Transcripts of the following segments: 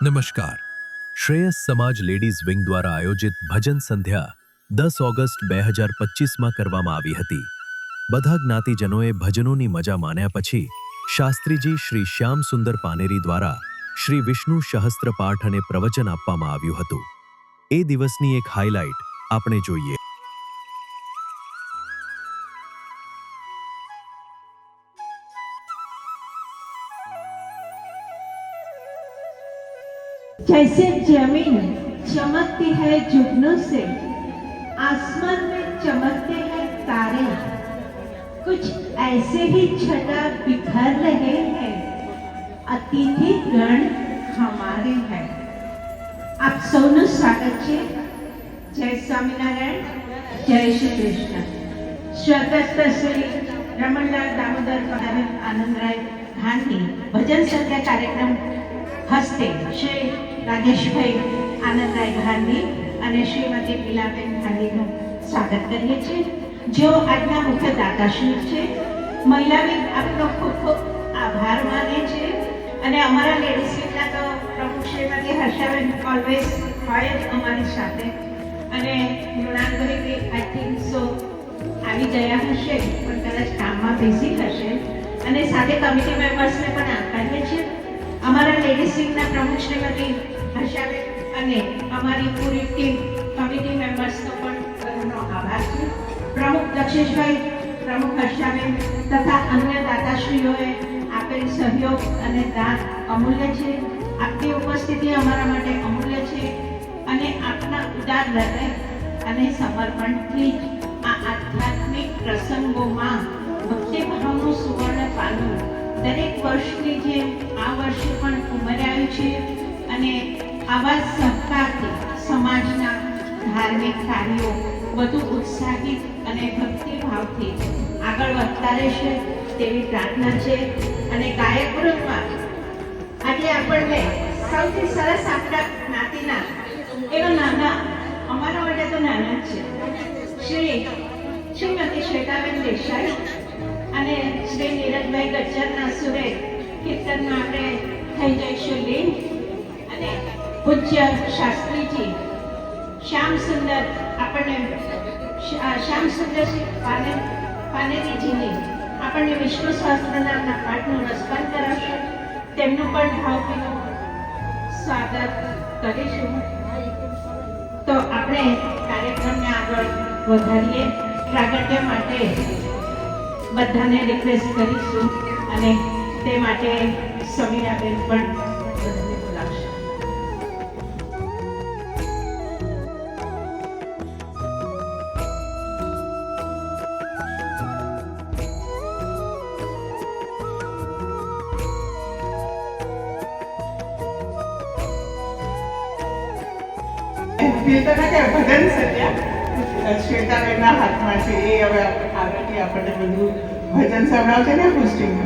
નમસ્કાર. શ્રેયસ સમાજ ladies wing દ્વારા આયોજિત ભજન સંધ્યા 10 ઓગસ્ટ 2025માં કરવામાં આવી હતી. બધા જ્ઞાતિજનોએ ભજનોની મજા માણ્યા પછી શાસ્ત્રીજી શ્રી શ્યામ સુંદર પાનેરી દ્વારા શ્રી વિષ્ણુ સહસ્ત્ર પાઠ અને પ્રવચન આપવામાં આવ્યું હતું. એ દિવસની એક હાઇલાઇટ આપણે જોઈએ. जैसे जमीन चमकती है जुगनों से, आसमान में चमकते हैं तारे, कुछ ऐसे ही छटा बिखर रहे हैं, अतिथि गण हमारे हैं. आप સૌનું સ્વાગત છે. જય સ્વામિનારાયણ, જય શ્રી કૃષ્ણ. સ્વર્ગસ્થ શ્રી રમણલાલ દામોદર આનંદરાય ગાંધી ભજન સંધ્યા કાર્યક્રમ હસ્તે શ્રી રાજેશભાઈ આનંદરાય ગાંધી અને શ્રીમતી પીલાબેન ગાંધીનું સ્વાગત કરીએ છીએ, જેઓ આજના મુખ્ય દાતાશ્રી છે. મહિલા વિંગ આપનો ખૂબ ખૂબ આભાર માને છે અને અમારા લેડીઝ વિંગના તો પ્રમુખ શ્રીમતી હર્ષાબેન ઓલવેઝ હોય જ અમારી સાથે. અને મૃણાલભાઈ આઈ થિંક સો આવી ગયા હશે, પણ કદાચ કામમાં બિઝી હશે. અને સાથે કમિટી મેમ્બર્સને પણ આવકારીએ છીએ. અમારા લેડીઝ વિંગના પ્રમુખ શ્રીમતી હર્ષાબેન અને અમારી પૂરી ટીમ કમિટી મેમ્બર્સનો પણ બધાનો આભાર છે. પ્રમુખ દક્ષેશભાઈ, પ્રમુખ હર્ષાબેન તથા અન્ય દાતાશ્રીઓએ આપેલ સહયોગ અને દાન અમૂલ્ય છે. આપની ઉપસ્થિતિ અમારા માટે અમૂલ્ય છે અને આપના ઉદાર હૃદય અને સમર્પણથી જ આ આધ્યાત્મિક પ્રસંગોમાં ભક્તિભાવનું સુવર્ણ પાનું દરેક વર્ષની જેમ આ વર્ષે પણ ઉમર્યાયું છે અને આવા સહકારથી સમાજના ધાર્મિક કાર્યો વધુ ઉત્સાહિત અને ભક્તિભાવથી આગળ વધતા રહેશે તેવી પ્રાર્થના છે. અને ગાયક વૃંદમાં આજે આપણને સૌથી સરસ આપણા જ્ઞાતિના એવા નાના, અમારા માટે તો નાના જ છે, શ્રીમતી શ્વેતાબેન દેસાઈ અને શ્રી નીરજભાઈ ગજ્જરના સુરે કીર્તનમાં આપણે થઈ જઈશું લીન. અને પૂજ્ય શાસ્ત્રીજી શ્યામ સુંદર આપણને શ્યામ સુંદર પાનેરીજીની આપણને વિષ્ણુ સહસ્ત્ર નામના પાઠનું રસપાન કરાવશે. તેમનું પણ ભાવભીનું સ્વાગત કરીશું. તો આપણે કાર્યક્રમને આગળ વધારીએ. પ્રાગટ્ય માટે બધાને રિક્વેસ્ટ કરીશું અને તે માટે સમીરાબેન પણ બધાને બોલાવશે. ભજન સંધ્યા શ્વેતાબેનના હાથમાં છે. એ હવે આગળથી આપણને બધું ભજન સંભળાવશે ને હોસ્ટિંગ.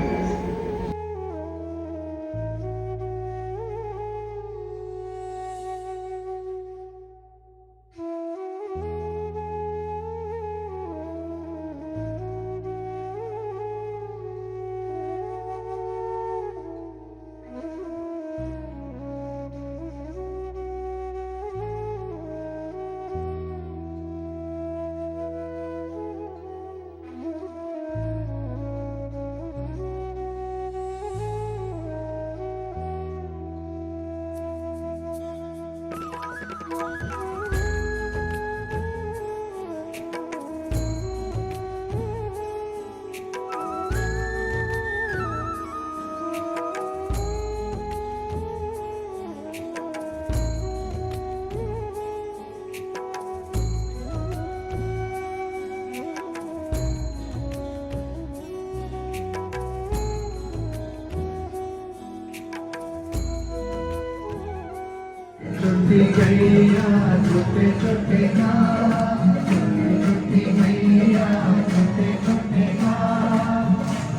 छोटे छोटे गाँव, छोटी मैया, छोटे छोटे गाँव,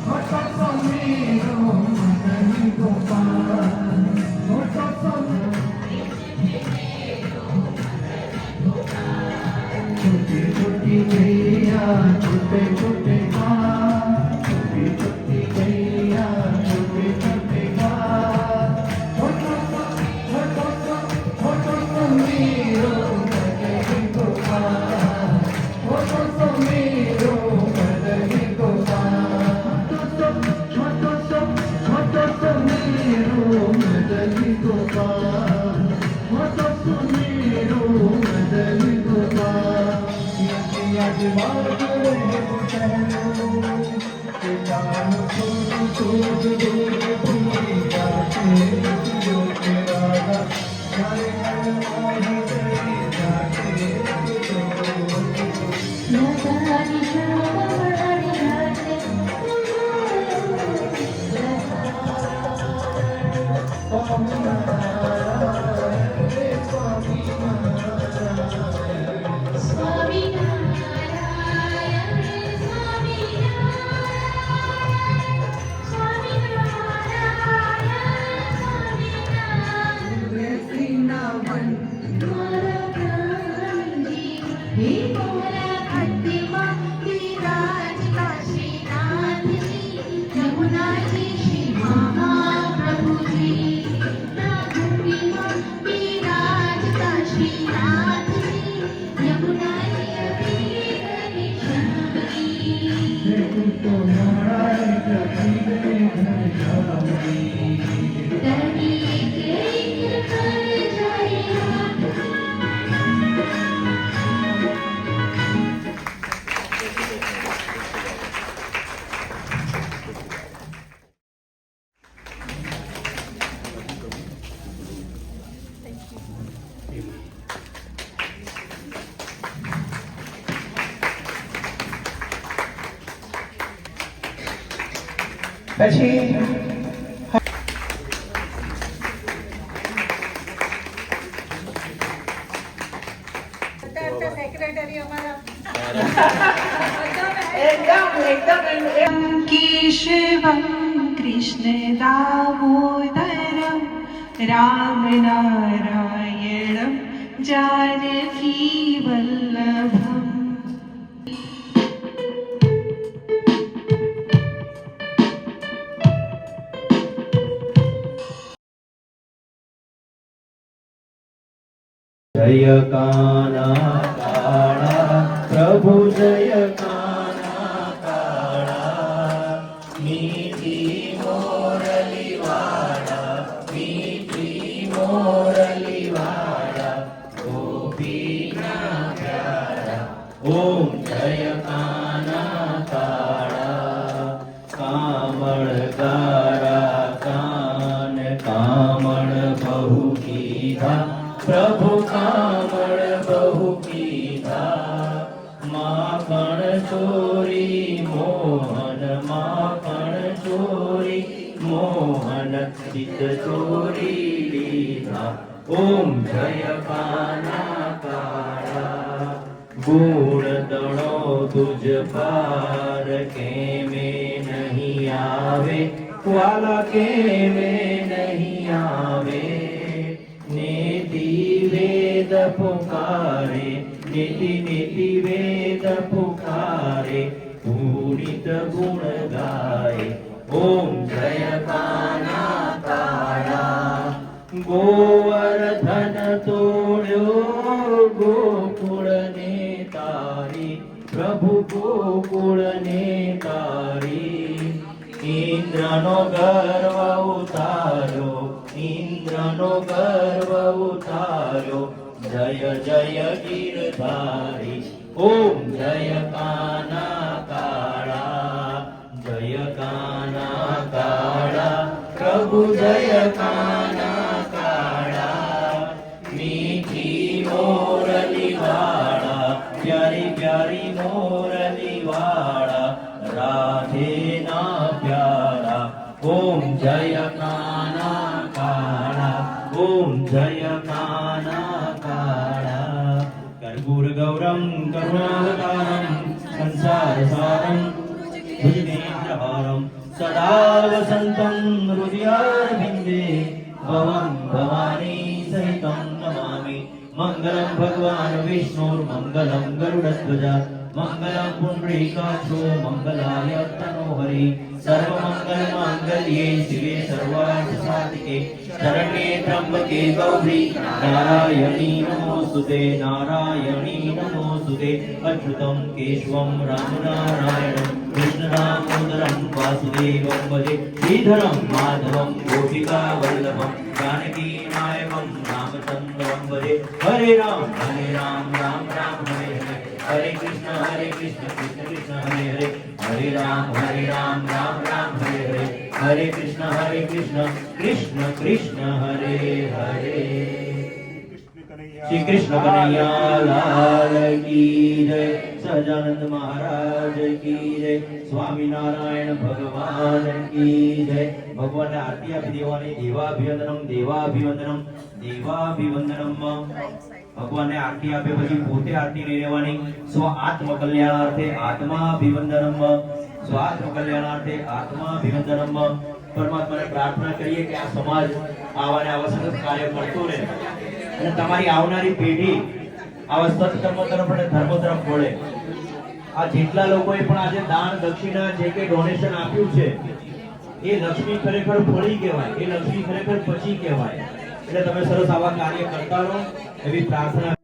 छोटा सा मेरो मदन गोपाल, छोटा सा छोटी छोटी मैया, छोटे छोटे गाँव, छोटी छोटी मैया, छोटे छोटे गाँव, छोटा सा बात रहे वो चलो कि जान छोड़ दूर दूर दूर जाते जो के राधा जाए आई गई जाते પછી केशवं कृष्णदामोदरं रामनारायणं जानकीवल्लभम् जय काना काळा प्रभु जय काना काळा मीठी मोरली वाडा मीठी मोरली वाडा गोपीना प्यारा ओम जय काना काळा कामळ गारा कान कामळ बहु कीधा प्रभु कामळ बहु कीधा माखण चोरी मोहन माखण चोरी मोहन चित चोरी लीधा ओम जय काना काळा गुण दणो तुझ पार के में नहीं आवे वाला के में नहीं आवे नीति वेद पुकारे नीति नीति वेद पुकारे पूरित गुण गाए ओम जय काना काळा गोवर्धन तोड्यो गोकुळ ने तारी प्रभु गोकुळ ने तारी इंद्रनो गर्व उतार्यो इंद्रनो गर्व उतार्यो जय जय गिरधारी ओम जय काना काळा जय काना काळा प्रभु जय काना काळा मीठी मोरली वाळा प्यारी प्यारी मोरली वाळा राधे ना प्यारा ओम जय काना काळा ओम जय काना काळा कर्पूर गौरम करुणावतारम संसार सारम भुजगेन्द्रहारम सदा वसन्तं हृदयारविन्दे भवं भवानी सहितं नमामि मंगलम भगवान विष्णुर्मंगलम गरुडध्वज मंगलम पुंडरीकाक्षो मंगलाय तनोहरि सर्वमंगल मांगल्ये शिवे सर्वार्थ साधिके शरण्ये त्र्यंबके गौरी नारायणी नमोस्तुते नारायणी नमोस्तुते अच्युतं केशवं राम नारायणं कृष्ण दामोदरं वासुदेवं भजे श्रीधरं माधवं गोपिका वल्लभं जानकी नायकं रामचन्द्रं भजे हरे राम राम राम हरे हरे हरे कृष्ण कृष्ण कृष्ण हरे हरे हरे राम राम राम हरे हरे हरे कृष्ण कृष्ण कृष्ण हरे हरे श्री कृष्ण कन्हैया लाल की जय सहजानंद महाराज की जय स्वामी नारायण भगवान की जय भगवान ने आरती आपी देवानी देवाभिवंदनम देवाभिवंदनम भगवान ने आरती आपे પછી પોતે આરતી લઈ લેવાની સ્વ આત્મ કલ્યાણાર્થે આત્માભિવંદનમ સ્વ આત્મ કલ્યાણાર્થે આત્માભિવંદનમ પરમાત્માને પ્રાર્થના કરીએ કે આ સમાજ આવા ને આવા સતત કાર્ય કરતો રહે અને તમારી આવનારી પેઢી આવા સત્કર્મ તરફ અને ધર્મ તરફ વળે આ જેટલા લોકોએ પણ આજે દાન દક્ષિણા જે કે ડોનેશન આપ્યું છે એ લક્ષ્મી ખરેખર ફળી કહેવાય એ લક્ષ્મી ખરેખર પછી કહેવાય એટલે તમે સરસ આવા કાર્ય કરતા રહો એવી પ્રાર્થના